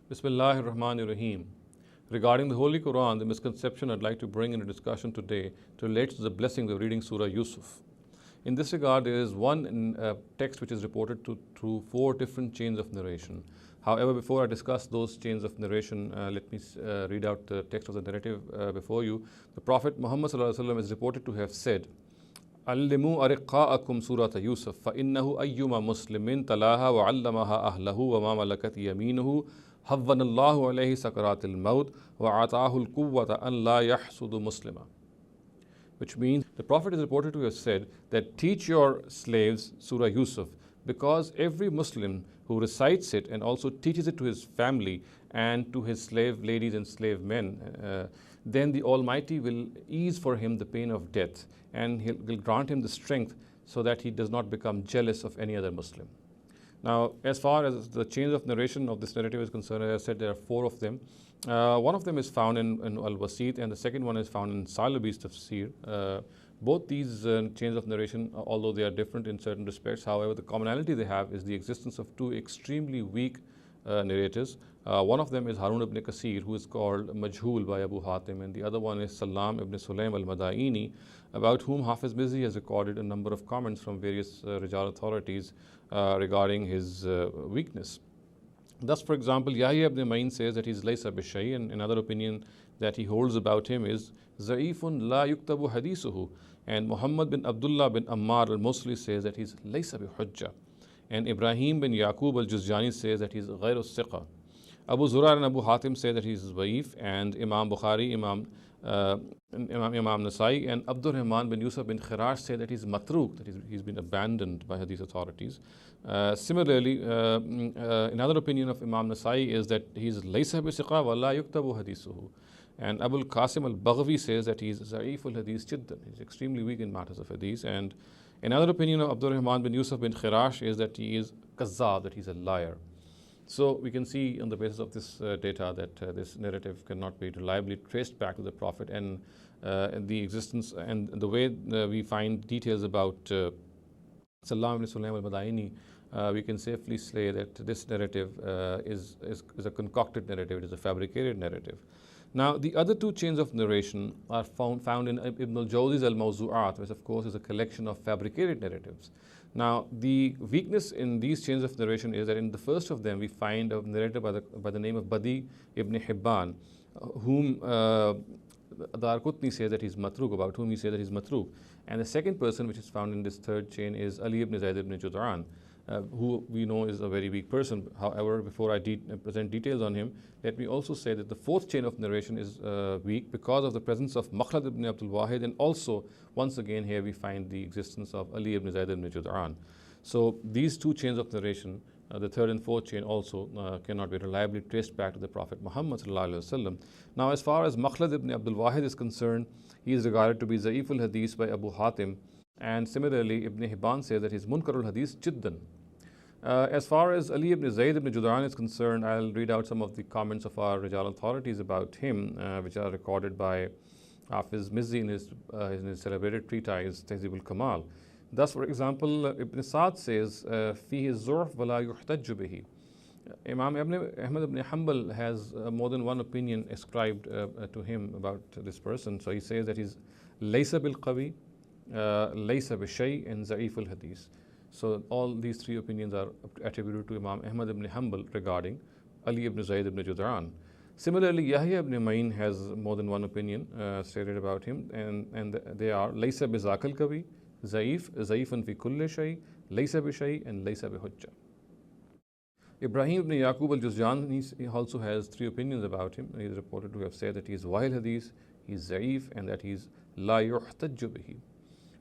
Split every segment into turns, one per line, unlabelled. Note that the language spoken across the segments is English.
Bismillahir Rahmanir Rahim. Regarding the Holy Quran, the misconception I'd like to bring into discussion today relates to the blessing of reading Surah Yusuf. In this regard, there is one text which is reported through four different chains of narration. However, before I discuss those chains of narration, let me read out the text of the narrative before you. The Prophet Muhammad is reported to have said, علموا أرقاءكم سورة يوسف فإنه أيما مسلم تلاها وعلمها أهله وما ملكت يمينه هون الله عليه سكرات الموت وعطاه القوة أن لا يحسد مسلما. Which means the Prophet is reported to have said that teach your slaves Surah Yusuf, because every Muslim who recites it and also teaches it to his family and to his slave ladies and slave men, then the Almighty will ease for him the pain of death, and He will grant him the strength so that he does not become jealous of any other Muslim. Now, as far as the chains of narration of this narrative is concerned, as I said, there are four of them. One of them is found in Al-Wasit, and the second one is found in Salabi's Tafsir. Both these chains of narration, although they are different in certain respects, however, the commonality they have is the existence of two extremely weak narrators. One of them is Harun ibn Kasir, who is called Majhul by Abu Hatim, and the other one is Salam ibn Sulaim al-Madaini, about whom Hafiz Mizzi has recorded a number of comments from various Rijal authorities regarding his weakness. Thus, for example, Yahya ibn Ma'in says that he is Laysa Bishay, and another opinion that he holds about him is Za'ifun la yuktabu hadithuhu. And Muhammad bin Abdullah bin Ammar al-Musli says that he is Laysa bi Hujja. And Ibrahim bin Yaqub al-Juzjani says that he is Ghayr al-Siqa. Abu Zurar and Abu Hatim say that he is Da'if, and Imam Bukhari, Imam Nasai, and Abdul Rahman bin Yusuf bin Khirash say that he is Matruk, that he's been abandoned by Hadith authorities. Similarly, another opinion of Imam Nasai is that he is Laysa bi Siqa wa la yuktabu hadithuhu. And Abul Qasim al-Baghvi says that he is Za'if al-Hadith Jiddan. He is extremely weak in matters of Hadith. And another opinion of Abdul Rahman bin Yusuf bin Khirash is that he is Kazzab, that he is a liar. So we can see on the basis of this data that this narrative cannot be reliably traced back to the Prophet, and the existence and the way we find details about Salam ibn Sulaim al-Madaini, we can safely say that this narrative is a concocted narrative, it is a fabricated narrative. Now, the other two chains of narration are found in Ibn al-Jawzi's Al-Mawzu'at, which of course is a collection of fabricated narratives. Now, the weakness in these chains of narration is that in the first of them we find a narrator by the name of Badi ibn Hibban, whom Darqutni says that he's Matruk, about whom he says that he's Matruk. And the second person which is found in this third chain is Ali ibn Zayd ibn Jud'an, who we know is a very weak person. However, before I present details on him, let me also say that the fourth chain of narration is weak because of the presence of Makhlad ibn Abdul Wahid, and also, once again, here we find the existence of Ali ibn Zayd ibn Jud'an. So these two chains of narration, the third and fourth chain also cannot be reliably traced back to the Prophet Muhammad sallallahu alaihi wasallam. Now, as far as Makhlad ibn Abdul Wahid is concerned, he is regarded to be Za'if al-Hadith by Abu Hatim, and similarly, Ibn Hibban says that he is Munkar al-Hadith Jiddan. As far as Ali ibn Zayd ibn Jud'an is concerned, I'll read out some of the comments of our Rijal authorities about him, which are recorded by Hafiz Mizzi in his celebrated treatise Tahzib al-Kamal. Thus, for example, Ibn Sa'd says, فيه الزعف ولا يحتج به. Imam Ahmed ibn Hanbal has more than one opinion ascribed to him about this person. So he says that he's Laysa bil Qawi, Laysa bi Shay, and Za'if al-Hadith. So all these three opinions are attributed to Imam Ahmad ibn Hanbal regarding Ali ibn Zayd ibn Jud'an. Similarly, Yahya ibn Ma'in has more than one opinion stated about him, and they are Laysa bi Zakal Kawi, Za'if, Za'ifan fi kulli shay, Laysa bi Shay, and Laysa bi Hujja. Ibrahim ibn Yaqub al-Juzjani he also has three opinions about him. He is reported to have said that he is Wahil Hadith, he is Za'if, and that he is La yuhtajju bihi.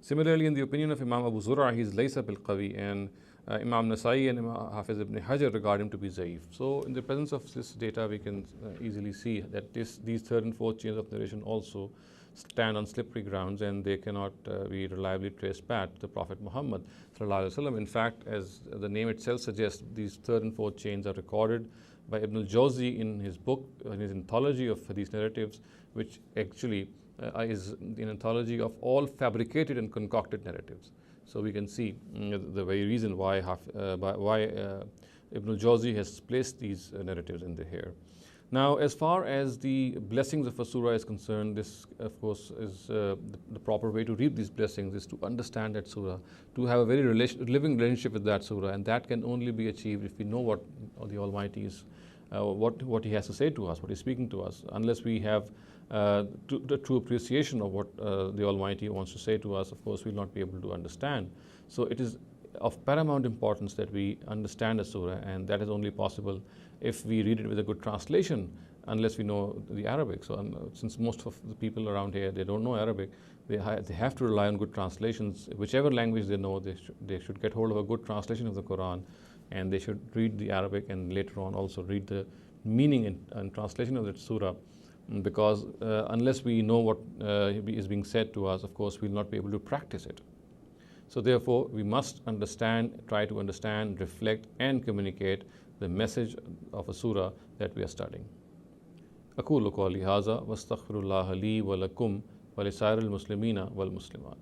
Similarly, in the opinion of Imam Abu Zur'a, he is Laysa bil Qawi, and Imam Nasai and Imam Hafiz ibn Hajar regard him to be Za'if. So, in the presence of this data, we can easily see that these third and fourth chains of narration also stand on slippery grounds, and they cannot be reliably traced back to the Prophet Muhammad sallallahu alaihi wasallam. In fact, as the name itself suggests, these third and fourth chains are recorded by Ibn al-Jawzi in his book, in his anthology of hadith narratives, which actually is an anthology of all fabricated and concocted narratives. So we can see the very reason why Ibn al-Jawzi has placed these narratives in here. Now, as far as the blessings of a surah is concerned, this, of course, is the proper way to read these blessings is to understand that surah, to have a very living relationship with that surah, and that can only be achieved if we know what the Almighty is, what He has to say to us, what He's speaking to us. Unless we have the true appreciation of what the Almighty wants to say to us, of course, we'll not be able to understand. So it is of paramount importance that we understand the surah, and that is only possible if we read it with a good translation, unless we know the Arabic. So since most of the people around here, they don't know Arabic, they have to rely on good translations. Whichever language they know, they should get hold of a good translation of the Quran, and they should read the Arabic and later on also read the meaning and translation of that surah, because unless we know what is being said to us, of course, we'll not be able to practice it. So therefore, we must understand, try to understand, reflect and communicate the message of a surah that we are studying. أقول قولي هذا واستغفر الله لي ولكم ولسائر المسلمين والمسلمات.